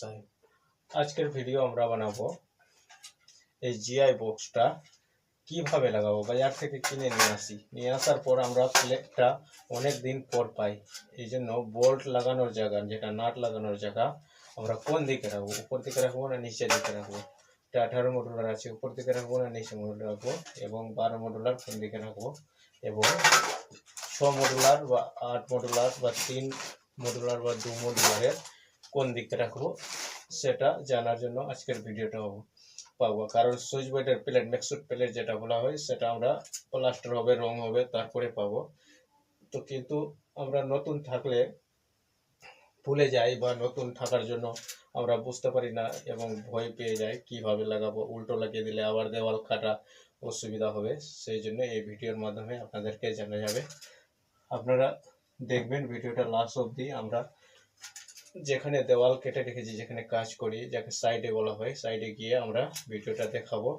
সাহেব। আজকের ভিডিও আমরা বানাবো এই জিআই বক্সটা কিভাবে লাগাবো। বাজার থেকে কিনে নিয়ে আসার পর আমরা প্লেটটা অনেক দিন পর পাই, এই জন্য বোল্ট লাগানোর জায়গা, যেটা নাট লাগানোর জায়গা, আমরা কোন দিকে রাখবো, উপর দিকে রাখবো না নিচের দিকে রাখবো। এটা 18 মডুলার আছে, উপর দিকে রাখবো না নিচে মডুলার রাখবো, এবং 12 মডুলার কোন দিকে রাখবো, এবং 6 মডুলার বা 8 মডুলার বা 3 মডুলার বা 2 মডুলারের কোন দিকে রাখবো, সেটা জানার জন্য আজকের ভিডিওটা পাবো। কারণ সুইচ বোর্ডের প্লেট, মেক্সুড প্লেট যেটা বলা হয়, সেটা আমরা প্লাস্টার হবে, রং হবে, তারপরে পাবো। তো কিন্তু আমরা নতুন থাকলে ভুলে যাই, বা নতুন থাকার জন্য আমরা বুঝতে পারি না এবং ভয় পেয়ে যাই কিভাবে লাগাবো, উল্টো লাগিয়ে দিলে আবার দেওয়াল কাটা অসুবিধা হবে। সেই জন্য এই ভিডিওর মাধ্যমে আপনাদেরকে জানা যাবে। আপনারা দেখবেন ভিডিওটা লাস্ট অবধি। আমরা যেখানে দেওয়াল কেটে রেখেছি, যেখানে কাজ করি, যাকে সাইডে বলা হয়, সাইডে গিয়ে আমরা ভিডিওটা দেখাবো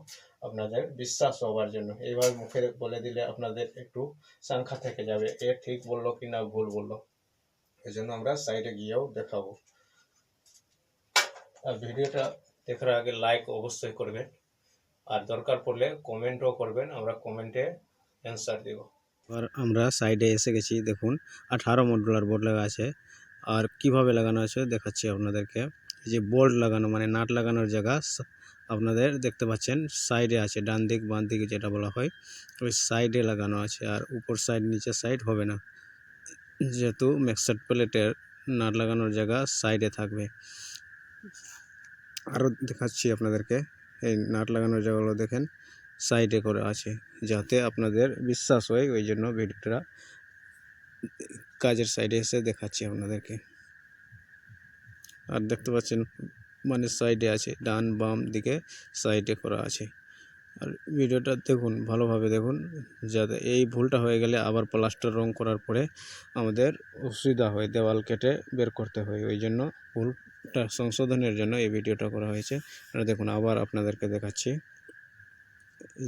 আপনাদের বিশ্বাস হওয়ার জন্য। এইভাবে মুখে বলে দিলে আপনাদের একটু সংখ্যা থেকে যাবে, এ ঠিক বললো কি না ভুল বললো। এই জন্য আমরা সাইডে গিয়েও দেখাবো। আর ভিডিওটা দেখার আগে লাইক অবশ্যই করবেন, আর দরকার পড়লে কমেন্টও করবেন, আমরা কমেন্টে অ্যান্সার দেব। আর আমরা সাইডে এসে গেছি, দেখুন 18 মডুলার বোর্ড লাগা আছে। আর কিভাবে লাগানো আছে দেখাচ্ছি আপনাদেরকে। যে বোল্ট লাগানো মানে নাট লাগানোর জায়গা আপনাদের দেখতে পাচ্ছেন সাইডে আছে, ডান দিক বাম দিকে যেটা বলা হয়, ওই সাইডে লাগানো আছে। আর উপর সাইড নিচের সাইড হবে না, যেহেতু মেক্সড প্লেটের নাট লাগানোর জায়গা সাইডে থাকবে। আরও দেখাচ্ছি আপনাদেরকে, এই নাট লাগানোর জায়গাগুলো দেখেন সাইডে করে আছে, যাতে আপনাদের বিশ্বাস হয়। ওই জন্য ভিডিওটা কাজের সাইডে এসে দেখাচ্ছি আপনাদেরকে। আর দেখতে পাচ্ছেন মানে সাইডে আছে, ডান বাম দিকে সাইডে করা আছে। আর ভিডিওটা দেখুন, ভালোভাবে দেখুন, যাতে এই ভুলটা হয়ে গেলে আবার প্লাস্টার রং করার পরে আমাদের অসুবিধা হয়, দেওয়াল কেটে বের করতে হয়। ওই জন্য ভুলটা সংশোধনের জন্য এই ভিডিওটা করা হয়েছে। আর দেখুন আবার আপনাদেরকে দেখাচ্ছি,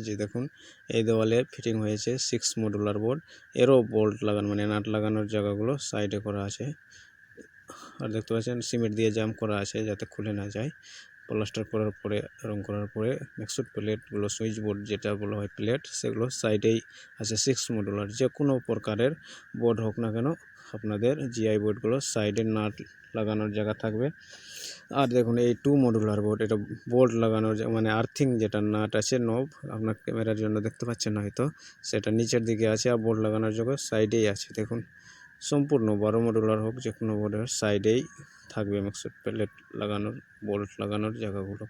যে দেখুন এই দেওয়ালে ফিটিং হয়েছে 6 মডুলার বোর্ড, এরও বোল্ট লাগানো মানে নাট লাগানোর জায়গাগুলো সাইডে করা আছে। আর দেখতে পাচ্ছেন সিমেন্ট দিয়ে জাম করা আছে যাতে খুলে না যায়। প্লাস্টার করার পরে, রং করার পরে মেক্সুড প্লেটগুলো, সুইচ বোর্ড যেটা বলা হয় প্লেট, সেগুলো সাইডেই আছে। 6 মডুলার যে কোনো প্রকারের বোর্ড হোক না কেন, আপনাদের জিআই বোর্ডগুলো সাইডে নাট লাগানোর জায়গা থাকবে। আর দেখুন এই 2 মডুলার বোর্ড, এটা বোল্ট লাগানোর মানে আর্থিং যেটা নাট আছে, নব, আপনার ক্যামেরার জন্য দেখতে পাচ্ছেন না হয়তো, সেটা নিচের দিকে আছে। আর বোল্ট লাগানোর জায়গা সাইডেই আছে। দেখুন সম্পূর্ণ 12 মডুলার হোক যে কোনো বোর্ডের সাইডেই থাকবে মেক্সুড প্লেট লাগানোর, বোল্ট লাগানোর জায়গাগুলো।